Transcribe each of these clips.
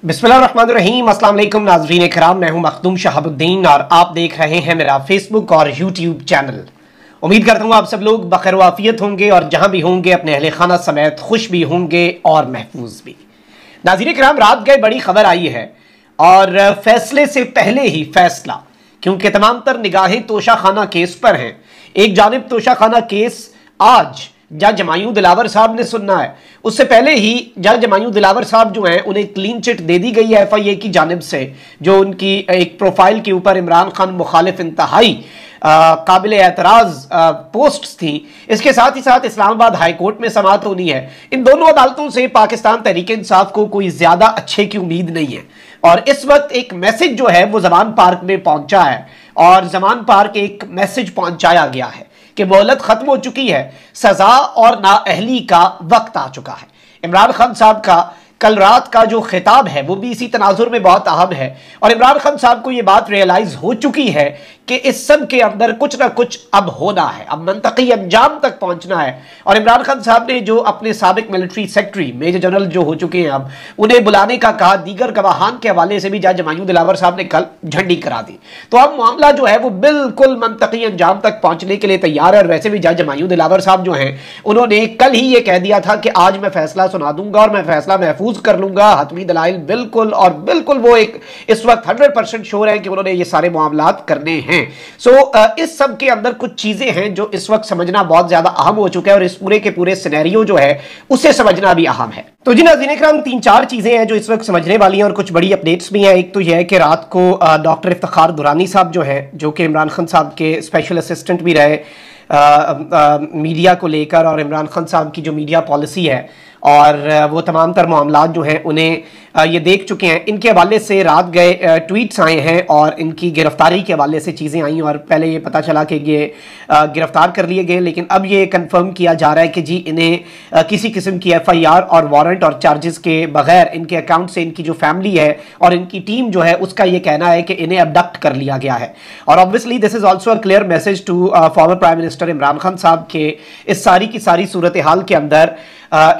बिस्मिल्लाहिर्रहमानिर्रहीम। अस्सलाम वालेकुम नाज़रीन किराम, मैं हूं मखदूम शहाबुद्दीन और आप देख रहे हैं मेरा फेसबुक और यूट्यूब चैनल। उम्मीद करता हूं आप सब लोग बखैर वाफियत होंगे और जहां भी होंगे अपने अहले खाना समेत खुश भी होंगे और महफूज भी। नाज़रीन किराम, रात गए बड़ी खबर आई है और फैसले से पहले ही फैसला, क्योंकि तमाम तर निगाहें तोशा खाना केस पर हैं। एक जानिब तोशा खाना केस आज जज जमायूं दिलावर साहब ने सुनना है, उससे पहले ही जज जमायूं दिलावर साहब जो हैं उन्हें क्लीन चिट दे दी गई है FIA की जानिब से, जो उनकी एक प्रोफाइल के ऊपर इमरान खान मुखालिफ इंतहाई काबिल एतराज पोस्ट्स थी। इसके साथ ही साथ इस्लामाबाद हाई कोर्ट में समाअत होनी है। इन दोनों अदालतों से पाकिस्तान तहरीक इंसाफ को कोई ज्यादा अच्छे की उम्मीद नहीं है और इस वक्त एक मैसेज जो है वो जमान पार्क में पहुंचा है और जमान पार्क एक मैसेज पहुंचाया गया है कि मोहलत खत्म हो चुकी है, सजा और नाअहली का वक्त आ चुका है। इमरान खान साहब का कल रात का जो खिताब है वो भी इसी तनाजुर में बहुत अहम है और इमरान खान साहब को यह बात रियलाइज हो चुकी है कि इस सब के अंदर कुछ ना कुछ अब होना है, अब मंतकी अंजाम तक पहुंचना है। और इमरान खान साहब ने जो अपने साबिक मिलिट्री सेक्रेटरी मेजर जनरल जो हो चुके हैं अब उन्हें बुलाने का कहा, दीगर गवाहान के हवाले से भी जज जमायूं दिलावर साहब ने कल झंडी करा दी। तो अब मामला जो है वो बिल्कुल मंतकी अंजाम तक पहुंचने के लिए तैयार है। और वैसे भी जज जमायूं दिलावर साहब जो हैं उन्होंने कल ही ये कह दिया था कि आज मैं फैसला सुना दूंगा और मैं फैसला महफूज कर लूंगा, हतमी दलाइल बिल्कुल और बिल्कुल वो एक इस वक्त 100% श्योर है कि उन्होंने ये सारे मामलात करने हैं। इस सब के अंदर कुछ चीजें हैं जो इस वक्त समझना बहुत ज्यादा अहम हो चुका है और इस पूरे के पूरे सिनेरियो जो है उसे समझना भी अहम है। तो जी नाज़रीन इकराम, 3-4 चीजें हैं जो इस वक्त समझने वाली हैं और कुछ बड़ी अपडेट्स भी हैं। एक तो यह है कि रात को डॉक्टर इफ्तिखार दुरानी साहब जो हैं, जो कि इमरान खान साहब के स्पेशल असिस्टेंट भी रहे मीडिया को लेकर, और इमरान खान साहब की जो मीडिया पॉलिसी है और वो तमाम तर मामलात जो हैं उन्हें ये देख चुके हैं। इनके हवाले से रात गए ट्वीट्स आए हैं और इनकी गिरफ्तारी के हवाले से चीज़ें आई और पहले ये पता चला कि ये गिरफ्तार कर लिए गए, लेकिन अब ये कंफर्म किया जा रहा है कि जी इन्हें किसी किस्म की FIR और वारंट और चार्जेस के बगैर इनके अकाउंट से इनकी जो फैमिली है और इनकी टीम जो है उसका ये कहना है कि इन्हें अबडक्ट कर लिया गया है। और obviously this is also a clear message to former prime minister Imran Khan sahab के इस सारी की सारी सूरत हाल के अंदर,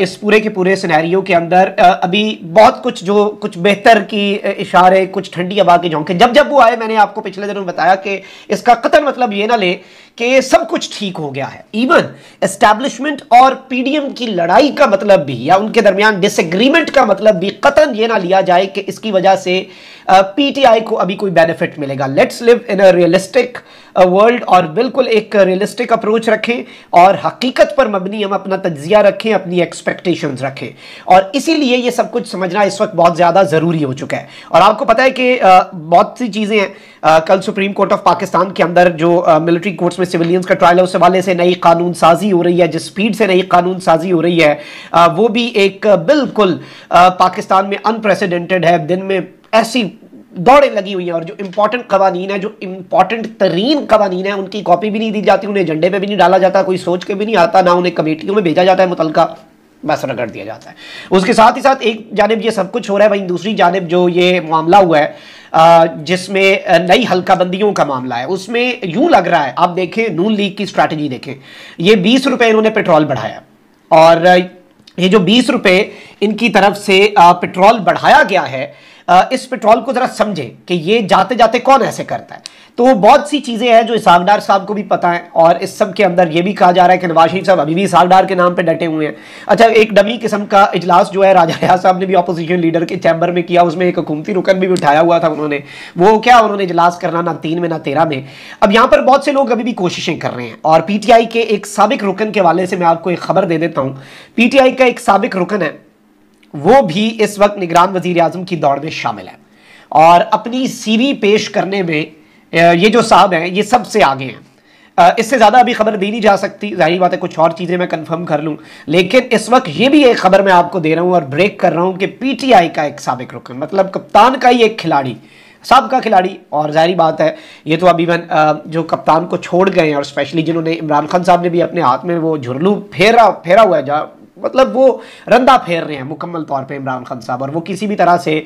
इस पूरे के पूरे सिनेरियो के अंदर अभी बहुत कुछ जो कुछ बेहतर की इशारे, कुछ ठंडी हवा के झोंके जब जब वो आए, मैंने आपको पिछले दिनों बताया कि इसका कतई मतलब ये ना ले कि सब कुछ ठीक हो गया है। इवन एस्टैब्लिशमेंट और PDM की लड़ाई का मतलब भी या उनके दरमियान डिसएग्रीमेंट का मतलब भी कतई ये ना लिया जाए कि इसकी वजह से PTI को अभी कोई बेनिफिट मिलेगा। Let's live in a realistic world और बिल्कुल एक रियलिस्टिक अप्रोच रखें और हकीकत पर मबनी हम अपना तज्जिया रखें, अपनी एक्सपेक्टेशंस रखें। और इसीलिए ये सब कुछ समझना इस वक्त बहुत ज़्यादा ज़रूरी हो चुका है। और आपको पता है कि बहुत सी चीज़ें हैं। कल सुप्रीम कोर्ट ऑफ पाकिस्तान के अंदर जो मिलिट्री कोर्ट्स में सिविलियंस का ट्रायल है उस हवाले से नई कानून साजी हो रही है। जिस स्पीड से नई कानून साजी हो रही है वो भी एक बिल्कुल पाकिस्तान में अनप्रेसिडेंटेड है। दिन में ऐसी दौड़ें लगी हुई हैं और जो इंपॉर्टेंट कवानीन है, जो इंपॉर्टेंट तरीन कवानीन है, उनकी कॉपी भी नहीं दी जाती, उन्हें एजेंडे पे भी नहीं डाला जाता, कोई सोच के भी नहीं आता, ना उन्हें कमेटियों में भेजा जाता है, मुतलका बस रगड़ दिया जाता है। उसके साथ ही साथ एक जानिब ये सब कुछ हो रहा है, वहीं दूसरी जानिब जो ये मामला हुआ है जिसमें नई हल्काबंदियों का मामला है, उसमें यूं लग रहा है, आप देखें नून लीग की स्ट्रैटेजी देखें, ये 20 रुपए इन्होंने पेट्रोल बढ़ाया और ये जो 20 रुपए इनकी तरफ से पेट्रोल बढ़ाया गया है, इस पेट्रोल को जरा समझे कि ये जाते जाते कौन ऐसे करता है। तो बहुत सी चीजें हैं जो इसहाक डार साहब को भी पता है और इस सब के अंदर ये भी कहा जा रहा है कि नवाज शरीफ साहब अभी भी इसहाक डार के नाम पे डटे हुए हैं। अच्छा, एक डमी किस्म का इजलास जो है राजा रियाज साहब ने भी अपोजिशन लीडर के चैम्बर में किया, उसमें एक हुकूमती रुकन भी उठाया हुआ था उन्होंने। वो क्या उन्होंने इजलास करना ना 3 में ना 13 में। अब यहाँ पर बहुत से लोग अभी भी कोशिशें कर रहे हैं और PTI के एक साबिक रुकन के हवाले से मैं आपको एक खबर दे देता हूँ। PTI का एक साबिक रुकन है, वो भी इस वक्त निगरान वजीर आजम की दौड़ में शामिल है और अपनी CV पेश करने में ये जो साहब हैं ये सबसे आगे हैं। इससे ज़्यादा अभी खबर दी नहीं जा सकती, जाहिर बात है कुछ और चीज़ें मैं कंफर्म कर लूँ, लेकिन इस वक्त ये भी एक खबर मैं आपको दे रहा हूँ और ब्रेक कर रहा हूँ कि PTI का एक साबिक रुकन, मतलब कप्तान का ही एक खिलाड़ी, साबिका खिलाड़ी, और जाहिर बात है ये तो अभी जो कप्तान को छोड़ गए हैं और स्पेशली जिन्होंने, इमरान खान साहब ने भी अपने हाथ में वो झुरलू फेरा हुआ है, जहाँ मतलब वो रंदा फेर रहे हैं मुकम्मल तौर पे इमरान खान साहब, और वो किसी भी तरह से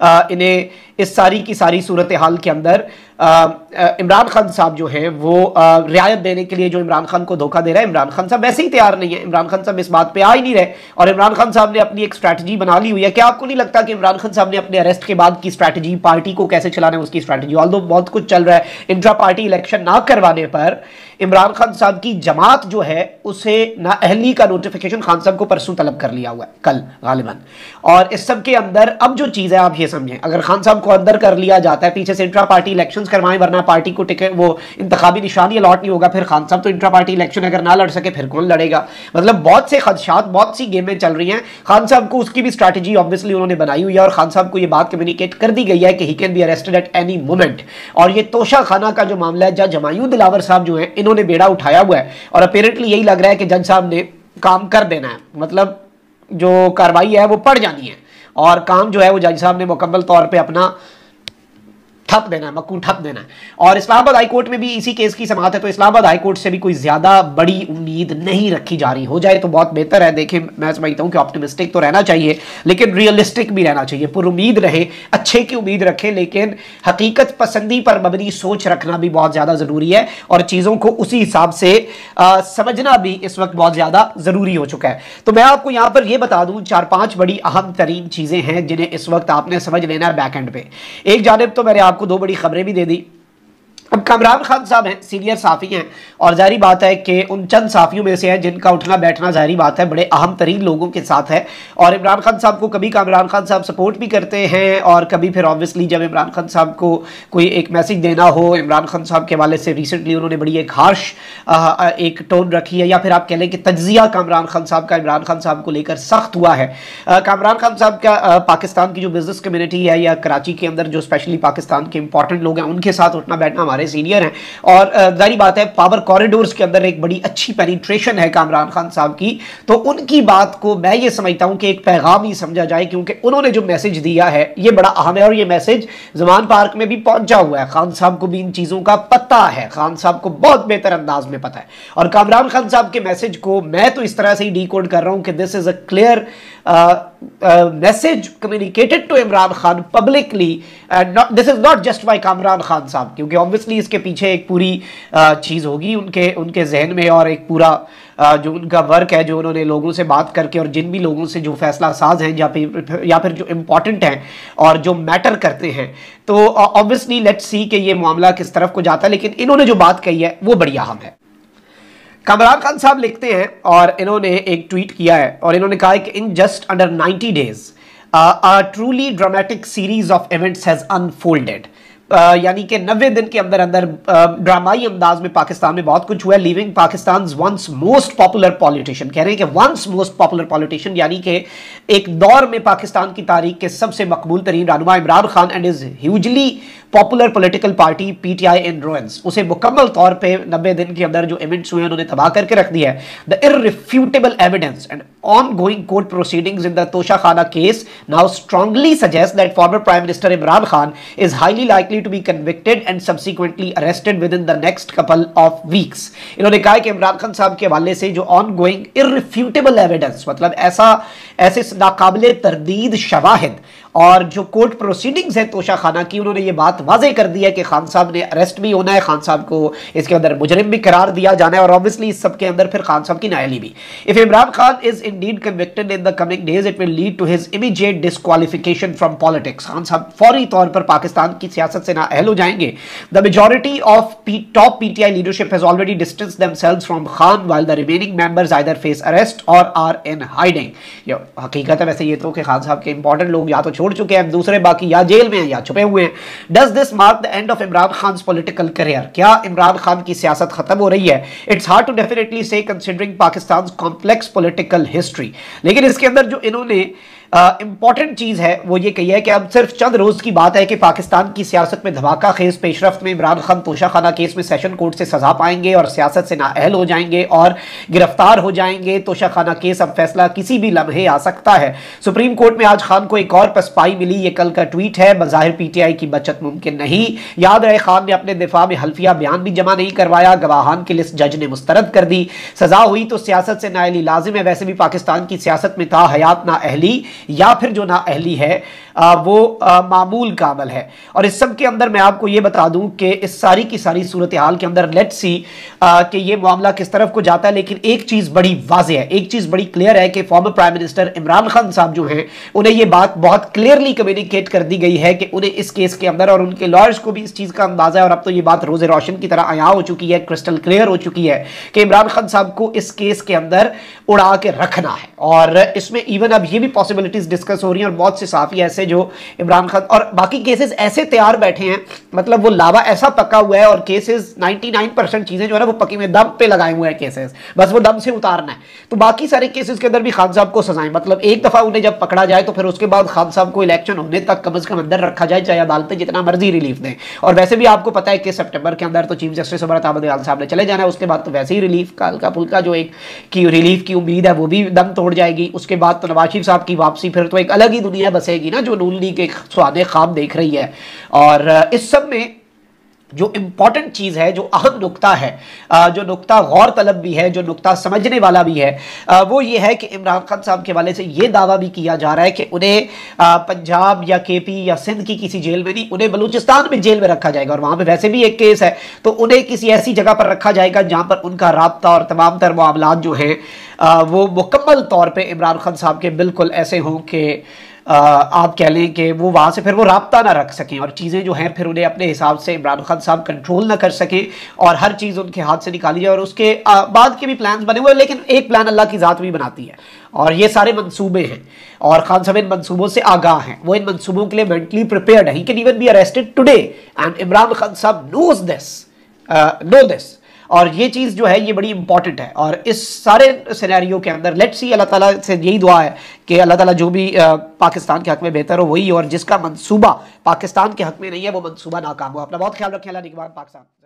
इन्हें इस सारी की सारी सूरत हाल के अंदर इमरान खान साहब जो है वो रियायत देने के लिए जो इमरान खान को धोखा दे रहा है, इमरान खान साहब वैसे ही तैयार नहीं है। इमरान खान साहब इस बात पे आ ही नहीं रहे और इमरान खान साहब ने अपनी एक स्ट्रैटेजी बना ली हुई है। क्या आपको नहीं लगता कि इमरान खान साहब ने अपने अरेस्ट के बाद की स्ट्रैटेजी, पार्टी को कैसे चलाना है उसकी स्ट्रैटेजी, ऑल्दो बहुत कुछ चल रहा है, इंट्रा पार्टी इलेक्शन ना करवाने पर इमरान खान साहब की जमात जो है उसे नाअहली का नोटिफिकेशन खान साहब को परसों तलब कर लिया हुआ है, कल गालिबन। और इस सब के अंदर अब जो चीज़ है आप ये समझें, अगर खान साहब को अंदर कर लिया जाता है, पीछे से इंट्रा पार्टी इलेक्शंस करवाएं, वरना पार्टी को टिकट वो इंतखाबी निशानी अलॉट नहीं होगा, फिर खान साहब तो इंट्रा पार्टी इलेक्शन अगर ना लड़ सके फिर कौन लड़ेगा। मतलब बहुत से खदशात, बहुत सी गेमें चल रही हैं। खान साहब को उसकी भी स्ट्रैटेजी ऑब्वियसली उन्होंने बनाई हुई है और खान साहब को ये बात कम्युनिकेट कर दी गई है कि he can be arrested at any moment. और ये तोशा खाना का जो मामला है, जज हमायूं दिलावर साहब जो है इन्होंने बेड़ा उठाया हुआ है और अपेरेंटली यही लग रहा है कि जज साहब ने काम कर देना है, मतलब जो कार्रवाई है वो पड़ जानी है और काम जो है वो जज साहब ने मुकम्मल तौर पे अपना ठप देना है, मक्कू ठप देना है। और इस्लामाबाद हाई कोर्ट में भी इसी केस की समाअत है, तो इस्लामाबाद हाई कोर्ट से भी कोई ज्यादा बड़ी उम्मीद नहीं रखी जा रही। हो जाए तो बहुत बेहतर है। देखिए मैं समझता हूं कि ऑप्टिमिस्टिक तो रहना चाहिए लेकिन रियलिस्टिक भी रहना चाहिए, पुर उम्मीद रहे, अच्छे की उम्मीद रखें, लेकिन हकीकत पसंदी पर मबनी सोच रखना भी बहुत ज्यादा जरूरी है और चीजों को उसी हिसाब से समझना भी इस वक्त बहुत ज्यादा जरूरी हो चुका है। तो मैं आपको यहां पर यह बता दूं 4-5 बड़ी अहम तरीन चीजें हैं जिन्हें इस वक्त आपने समझ लेना है बैक एंड पे। एक जानिब तो मैंने आपको 2 बड़ी खबरें भी दे दी। अब कामरान खान साहब हैं, सीनियर साफ़ी हैं और जाहिर बात है कि उन चंद साफ़ियों में से हैं जिनका उठना बैठना जाहिर बात है बड़े अहम तरीन लोगों के साथ है। और इमरान खान साहब को कभी कामरान खान साहब सपोर्ट भी करते हैं और कभी फिर ऑब्वियसली जब इमरान खान साहब को कोई एक मैसेज देना हो, इमरान खान साहब के हवाले से रिसेंटली उन्होंने बड़ी एक हार्श एक टोन रखी है, या फिर आप कह लें कि तज्जिया कामरान खान साहब का इमरान खान साहब को लेकर सख्त हुआ है। कामरान खान साहब का पाकिस्तान की जो बिजनेस कम्युनिटी है या कराची के अंदर जो स्पेशली पाकिस्तान के इंपॉर्टेंट लोग हैं उनके साथ उठना बैठना हमारे सीनियर हैं और जाहिर बात है पावर कॉरिडोर्स के अंदर एक बड़ी अच्छी पेनिट्रेशन है कामरान खान साहब की। तो उनकी बात को मैं ये समझता हूं कि एक पैगाम ही समझा जाए क्योंकि उन्होंने जो मैसेज दिया है ये बड़ा अहम है और ये मैसेज जमान पार्क में भी पहुंचा हुआ है। खान साहब को भी इन चीज़ों का पता है, खान साहब को बहुत बेहतर अंदाज में पता है और कामरान खान साहब के मैसेज को मैं तो इस तरह से ही डीकोड कर रहा हूं कि this is a clear message communicated to Imran Khan publicly and this is not just by Kamran Khan sahab, क्योंकि ऑब्वियसली इसके पीछे एक पूरी चीज़ होगी उनके जहन में और एक पूरा जो उनका वर्क है जो उन्होंने लोगों से बात करके और जिन भी लोगों से जो फैसला साज हैं या फिर जो इम्पॉर्टेंट हैं और जो मैटर करते हैं, तो ऑब्वियसली लेट्स सी कि ये मामला किस तरफ को जाता है। लेकिन इन्होंने जो बात कही है वो बड़ी अहम है। कामरान खान साहब लिखते हैं और इन्होंने एक ट्वीट किया है और इन्होंने कहा है कि in just under 90 days a truly dramatic series of events has unfolded। यानी कि 90 दिन के अंदर अंदर ड्रामाई अंदाज में पाकिस्तान में बहुत कुछ हुआ है। Leaving Pakistan once most popular politician, कह रहे हैं कि वंस मोस्ट पॉपुलर पॉलिटिशियन यानी कि एक दौर में पाकिस्तान की तारीख के सबसे मकबूल तरीन रहनुमा Imran Khan and is hugely popular political party PTI in ruins, उसे मुकम्मल तौर पे 90 दिन के अंदर जो इवेंट्स हुए उन्होंने तबाह करके रख दिया है। The irrefutable evidence and ongoing court proceedings in the Tosha Khana case now strongly suggest that former Prime Minister Imran Khan is highly likely to be convicted and subsequently arrested within the next couple of weeks। इन्होंने कहा कि इमरान खान साहब के हवाले से जो ongoing irrefutable evidence, मतलब ऐसे नाकाबिले तरदीद शवाहिद और जो कोर्ट प्रोसीडिंग्स है तोशा खाना की, उन्होंने ये बात वाज़ेह कर दी है कि खान साहब ने अरेस्ट भी होना है, खान साहब को इसके अंदर मुजरिम भी करार दिया जाना है और ऑब्वियसली इस सब के अंदर फिर खान साहब की नाअहली भी। If Imran Khan is indeed convicted in the coming days it will lead to his immediate disqualification from politics. Khan sahab फौरी तौर पर पाकिस्तान की सियासत से नाअहल हो जाएंगे। The majority of top PTI leadership has already distanced themselves from Khan while the remaining members either face arrest और are in hiding. हकीकत है वैसे ये तो कि खान साहब के इंपॉर्टेंट लोग या तो छोड़ चुके हैं, दूसरे बाकी या जेल में हैं या छुपे हुए हैं। Does this mark the end of Imran Khan political career? क्या इमरान खान की सियासत खत्म हो रही है? इट्स हार्ड टू डेफिनेटली से considering Pakistan complex political history. लेकिन इसके अंदर जो इन्होंने इंपॉर्टेंट चीज है वो ये कही है कि अब सिर्फ चंद रोज की बात है कि पाकिस्तान की सियासत में धमाका खेज पेशरफ्त में इमरान खान तोशाखाना केस में सेशन कोर्ट से सजा पाएंगे और सियासत से नाअहल हो जाएंगे और गिरफ्तार हो जाएंगे। तोशाखाना केस अब फैसला किसी भी लम्हे आ सकता है। सुप्रीम कोर्ट में आज खान को एक और पसपाई मिली, ये कल का ट्वीट है। बज़ाहिर पीटीआई की बचत मुमकिन नहीं। याद रहे खान ने अपने दिफा में हल्फिया बयान भी जमा नहीं करवाया, गवाहान की लिस्ट जज ने मुस्तरद कर दी। सजा हुई तो सियासत से नाअहली लाजिम है। वैसे भी पाकिस्तान की सियासत में था हयात नाअहली या फिर जो नाअहली है वो मामूल का अमल है। और इस सब के अंदर मैं आपको ये बता दूं कि इस सारी की सारी सूरत हाल के अंदर लेट्स सी कि ये मामला किस तरफ को जाता है। लेकिन एक चीज बड़ी वाज़ेह है, एक चीज बड़ी क्लियर है कि farmer prime minister Imran Khan साहब जो हैं उन्हें ये बात बहुत क्लियरली कम्युनिकेट कर दी गई है कि उन्हें इस केस के अंदर, और उनके लॉयर्स को भी इस चीज का अंदाजा है और अब तो ये बात रोज़े रोशन की तरह आया हो चुकी है, क्रिस्टल क्लियर हो चुकी है कि इमरान खान साहब को इस केस के अंदर उड़ा के रखना है। और इसमें इवन अब ये भी पॉसिबिलिटीज डिस्कस हो रही हैं और बहुत से साफी ऐसे जो इमरान खान और बाकी केसेस ऐसे तैयार बैठे हैं, मतलब वो लावा ऐसा पका हुआ है और केसेस 99% चीजें जो है ना वो पकी हुई दम पे लगाए हुए हैं केसेस, बस वो दम से उतारना है। तो बाकी सारे केसेस के अंदर भी खान साहब को सजाएं, मतलब एक दफा उन्हें जब पकड़ा जाए तो फिर उसके बाद खान साहब को इलेक्शन होने तक कम से कम अंदर रखा जाए, चाहे अदालतें जितना मर्जी रिलीफ दें। और वैसे भी आपको पता है कि सितंबर के अंदर तो चीफ जस्टिस उमर अता बंदयाल साहब ने चले जाना है, उसके बाद तो वैसे ही रिलीफ का हल्का फुल्का जो एक की रिलीफ की उम्मीद है वो भी दम तोड़ जाएगी। उसके बाद तो नवाज शरीफ साहब की वापसी, फिर तो एक अलग ही दुनिया बसेगी ना जो नून लीग के सुहाने ख्वाब देख रही है। और इस सब में जो इंपॉर्टेंट चीज है, जो अहम नुक्ता है, जो नुक्ता गौर तलब भी है, जो नुक्ता समझने वाला भी है, वो ये है कि इमरान खान साहब के हवाले से ये दावा भी किया जा रहा है कि उन्हें पंजाब या केपी या सिंध की किसी जेल में नहीं, उन्हें बलूचिस्तान में जेल में रखा जाएगा। और वहां पे वैसे भी एक केस है, तो उन्हें किसी ऐसी जगह पर रखा जाएगा जहां पर उनका राब्ता और तमाम तर मामलात जो हैं वो मुकम्मल तौर पर इमरान खान साहब के बिल्कुल ऐसे हों कि आप कह लें कि वो वहाँ से फिर वो राब्ता ना रख सकें और चीज़ें जो हैं फिर उन्हें अपने हिसाब से इमरान खान साहब कंट्रोल ना कर सकें और हर चीज़ उनके हाथ से निकाली जाए। और उसके बाद के भी प्लान्स बने हुए हैं, लेकिन एक प्लान अल्लाह की ज़ात भी बनाती है और ये सारे मंसूबे हैं और खान साहब इन मंसूबों से आगाह हैं, वो इन मंसूबों के लिए मेंटली प्रिपेयर्ड है। He can even be arrested today and Imran Khan साहब नोज दिस, नो दिस। और ये चीज़ जो है ये बड़ी इंपॉर्टेंट है। और इस सारे सिनेरियो के अंदर लेट्स सी, अल्लाह ताला से यही दुआ है कि अल्लाह ताला जो भी पाकिस्तान के हक में बेहतर हो वही, और जिसका मंसूबा पाकिस्तान के हक में नहीं है वो मंसूबा नाकाम हो। अपना बहुत ख्याल रखें। अल्लाह निगहबान पाकिस्तान।